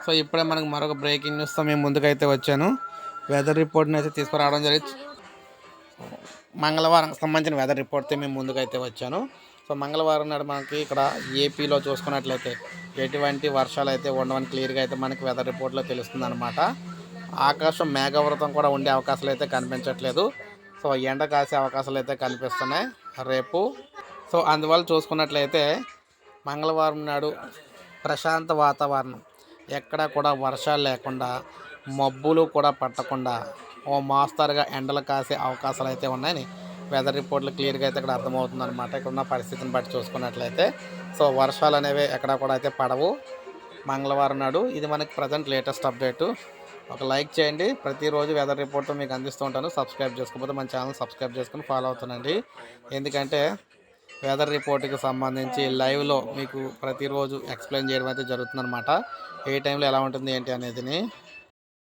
So ఇప్పుడే మనకు మరొక బ్రేకింగ్ న్యూస్తో మేము ముందుకైతే వచ్చాను. వెదర్ రిపోర్ట్ని అయితే తీసుకురావడం జరిగింది. మంగళవారం సంబంధించిన వెదర్ రిపోర్ట్తో మేము ముందుకైతే వచ్చాను. సో మంగళవారం నాడు మనకి ఇక్కడ ఏపీలో చూసుకున్నట్లయితే ఎటువంటి వర్షాలు అయితే ఉండవని క్లియర్గా అయితే మనకి వెదర్ రిపోర్ట్లో తెలుస్తుంది అనమాట. ఆకాశం మేఘావృతం కూడా ఉండే అవకాశాలు అయితే కనిపించట్లేదు. సో ఎండ కాసే అవకాశాలు అయితే కనిపిస్తున్నాయి రేపు. సో అందువల్ల చూసుకున్నట్లయితే మంగళవారం నాడు ప్రశాంత వాతావరణం, ఎక్కడా కూడా వర్షాలు లేకుండా, మబ్బులు కూడా పట్టకుండా ఓ మోస్తరుగా ఎండలు కాసే అవకాశాలు అయితే ఉన్నాయని వెదర్ రిపోర్ట్లు క్లియర్గా అయితే ఇక్కడ అర్థమవుతుంది అనమాట. ఇక్కడ ఉన్న పరిస్థితిని బట్టి చూసుకున్నట్లయితే సో వర్షాలు అనేవి ఎక్కడా కూడా అయితే పడవు మంగళవారం నాడు. ఇది మనకి ప్రజెంట్ లేటెస్ట్ అప్డేటు. ఒక లైక్ చేయండి. ప్రతిరోజు వెదర్ రిపోర్ట్ మీకు అందిస్తూ ఉంటాను. సబ్స్క్రైబ్ చేసుకోకపోతే మన ఛానల్ సబ్స్క్రైబ్ చేసుకుని ఫాలో అవుతానండి. ఎందుకంటే వెదర్ రిపోర్ట్కి సంబంధించి లైవ్లో మీకు ప్రతిరోజు ఎక్స్ప్లెయిన్ చేయడం అయితే జరుగుతుందన్నమాట. ఏ టైంలో ఎలా ఉంటుంది ఏంటి అనేది.